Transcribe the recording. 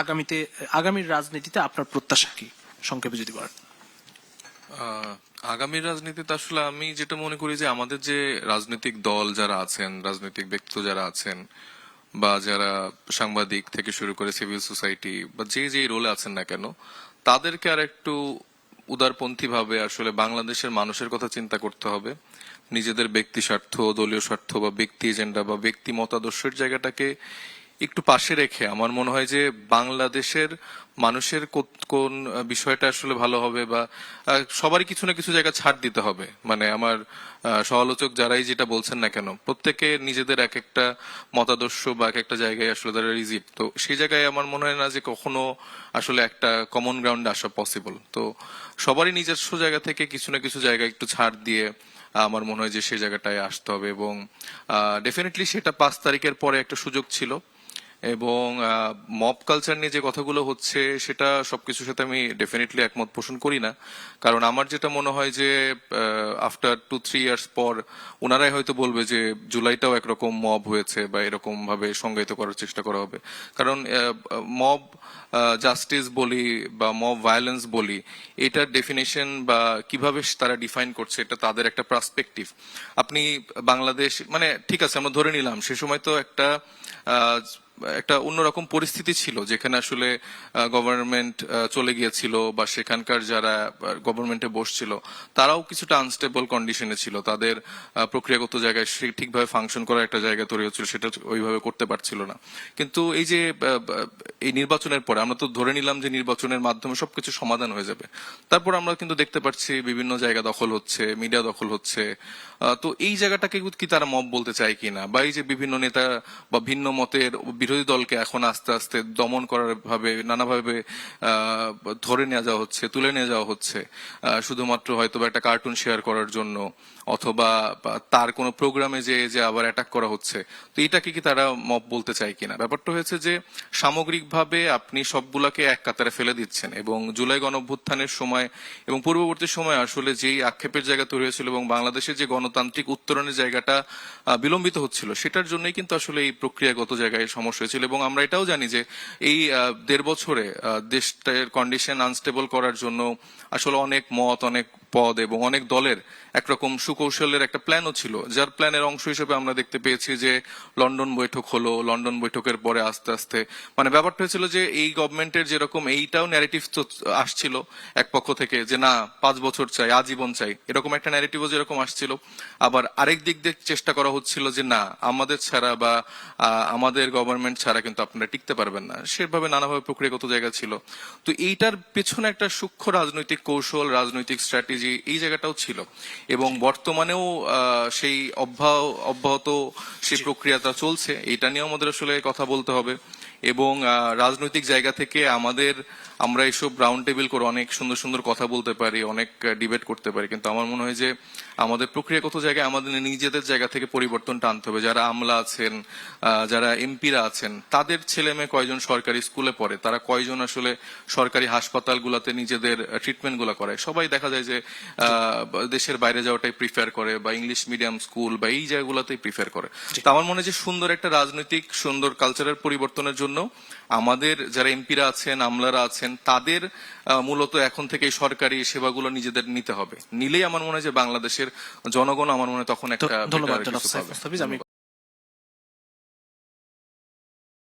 আগামীর রাজনীতিতে আপনার প্রত্যাশা কি, সংক্ষেপে যদি বলেন? আগামী রাজনীতিতে আসলে আমি যেটা মনে করি যে আমাদের যে রাজনৈতিক দল যারা আছেন, রাজনৈতিক ব্যক্তিত্ব যারা আছেন, বা যারা সাংবাদিক থেকে শুরু করে সিভিল সোসাইটি বা যে যে রোলে আছেন না কেন, তাদেরকে আর একটু উদারপন্থী ভাবে আসলে বাংলাদেশের মানুষের কথা চিন্তা করতে হবে। নিজেদের ব্যক্তি স্বার্থ, দলীয় স্বার্থ বা ব্যক্তি এজেন্ডা বা ব্যক্তি মতাদর্শের জায়গাটাকে একটু পাশে রেখে আমার মনে হয় যে বাংলাদেশের মানুষের কোন বিষয়টা আসলে ভালো হবে, বা সবারই কিছু না কিছু জায়গা ছাড় দিতে হবে। মানে আমার সমালোচক যারাই যেটা বলছেন না কেন, প্রত্যেকে নিজেদের এক একটা মতাদর্শ বা এক একটা জায়গায় আসলে তারা রিজিট, তো সেই জায়গায় আমার মনে হয় না যে কখনো আসলে একটা কমন গ্রাউন্ডে আসা পসিবল। তো সবারই নিজস্ব জায়গা থেকে কিছু না কিছু জায়গায় একটু ছাড় দিয়ে আমার মনে হয় যে সেই জায়গাটায় আসতে হবে। এবং ডেফিনেটলি সেটা 5 তারিখের পরে একটা সুযোগ ছিল। এবং মব কালচার নিয়ে যে কথাগুলো হচ্ছে সেটা সবকিছুর সাথে আমি ডেফিনেটলি একমত পোষণ করি না। কারণ আমার যেটা মনে হয় যে আফটার 2-3 ইয়ার্স পর ওনারাই হয়তো বলবে যে জুলাইটাও একরকম মব হয়েছে বা এরকম ভাবে সংজ্ঞায়িত করার চেষ্টা করা হবে। কারণ মব জাস্টিস বলি বা মব ভায়োলেন্স বলি, এটার ডেফিনেশন বা কিভাবে তারা ডিফাইন করছে এটা তাদের একটা পার্সপেক্টিভ। আপনি বাংলাদেশ মানে ঠিক আছে আমরা ধরে নিলাম সে সময় তো একটা অন্যরকম পরিস্থিতি ছিল যেখানে আসলে গভর্নমেন্ট চলে গিয়েছিল বা সেখানকার যারা গভর্নমেন্টে বসছিল তারাও কিছুটা আনস্টেবল কন্ডিশনে ছিল। তাদের প্রক্রিয়াগত জায়গায় ঠিকভাবে ফাংশন করার একটা জায়গা তৈরি হচ্ছিল, সেটা ওইভাবে করতে পারছিল না। কিন্তু এই যে এই নির্বাচনের পরে আমরা তো ধরে নিলাম যে নির্বাচনের মাধ্যমে সবকিছু সমাধান হয়ে যাবে। তারপর আমরা কিন্তু দেখতে পাচ্ছি বিভিন্ন জায়গা দখল হচ্ছে, মিডিয়া দখল হচ্ছে। তো এই জায়গাটাকে কি তারা মব বলতে চায় কিনা, বা এই যে বিভিন্ন নেতা বা ভিন্ন মতের বিরোধী দলকে এখন আস্তে আস্তে দমন করার ভাবে নানাভাবে ধরে নিয়ে যাওয়া হচ্ছে, তুলে নিয়ে যাওয়া হচ্ছে, শুধুমাত্র হয়তো একটা কার্টুন শেয়ার করার জন্য, অথবা তার কোনো প্রোগ্রামে যে আবার অ্যাটাক করা হচ্ছে। তো এটাকে কি তারা মব বলতে চায় কিনা? ব্যাপারটা হয়েছে যে সামগ্রিকভাবে আপনি সবগুলাকে এক কাতারে ফেলে দিচ্ছেন। এবং জুলাই গণঅভ্যুত্থানের সময় এবং পূর্ববর্তী সময় আসলে যেই আক্ষেপের জায়গা তৈরি হয়েছিল এবং বাংলাদেশের যে গণতান্ত্রিক উত্তরণের জায়গাটা বিলম্বিত হচ্ছিল, সেটার জন্যই কিন্তু আসলে এই প্রক্রিয়াগত জায়গায় সমস্যা হয়েছিল। এবং আমরা এটাও জানি যে এই 1.5 বছরে দেশটার কন্ডিশন আনস্টেবল করার জন্য আসলে অনেক মত, অনেক পদ এবং অনেক দলের একরকম সুকৌশলের একটা প্ল্যানও ছিল, যার প্ল্যানের অংশ হিসেবে আমরা দেখতে পেয়েছি যে লন্ডন বৈঠক হলো। লন্ডন বৈঠকের পরে আস্তে আস্তে মানে ব্যাপারটা হয়েছিল যে এই গভর্নমেন্টের যেরকম এইটাও ন্যারেটিভ আসছিল এক পক্ষ থেকে যে না 5 বছর চাই, আজীবন চাই, এরকম একটা ন্যারেটিভও যেরকম আসছিল। আবার আরেক দিক দিয়ে চেষ্টা করা হচ্ছিল যে না আমাদের ছাড়া বা আমাদের গভর্নমেন্ট ছাড়া কিন্তু আপনারা টিকতে পারবেন না, সেভাবে নানাভাবে প্রক্রিয়াগত জায়গা ছিল। তো এইটার পেছনে একটা সূক্ষ্ম রাজনৈতিক কৌশল, রাজনৈতিক স্ট্র্যাটেজি এই জায়গাটাও ছিল। এবং বর্তমানেও সেই অব্যাহত সেই প্রক্রিয়াটা চলছে, এটা নিয়েও আমাদের আসলে কথা বলতে হবে। এবং রাজনৈতিক জায়গা থেকে আমরা এইসব রাউন্ড টেবিল করে অনেক সুন্দর সুন্দর কথা বলতে পারি, অনেক ডিবেট করতে পারি, কিন্তু আমার মনে হয় যে আমাদের প্রক্রিয়াগত জায়গায় আমাদের নিজেদের জায়গা থেকে পরিবর্তনটা আনতে হবে। যারা আমলা আছেন, যারা এমপিরা আছেন, তাদের ছেলে মেয়ে কয়জন সরকারি স্কুলে পড়ে, তারা কয়জন আসলে সরকারি হাসপাতালগুলোতে নিজেদের ট্রিটমেন্ট গুলা করে। সবাই দেখা যায় যে দেশের বাইরে যাওয়াটাই প্রিফার করে বা ইংলিশ মিডিয়াম স্কুল বা এই জায়গাগুলোতেই প্রিফার করে। তো আমার মনে হয় যে সুন্দর একটা রাজনৈতিক সুন্দর কালচারের পরিবর্তনের জন্য আমাদের যারা এমপিরা আছেন, আমলারা আছেন, তাদের মূলত এখন থেকে সরকারি সেবাগুলো নিজেদের নিতে হবে। নিলেই আমার মনে হয় যে বাংলাদেশের জনগণ আমার মনে হয় তখন একটা ধন্যবাদ।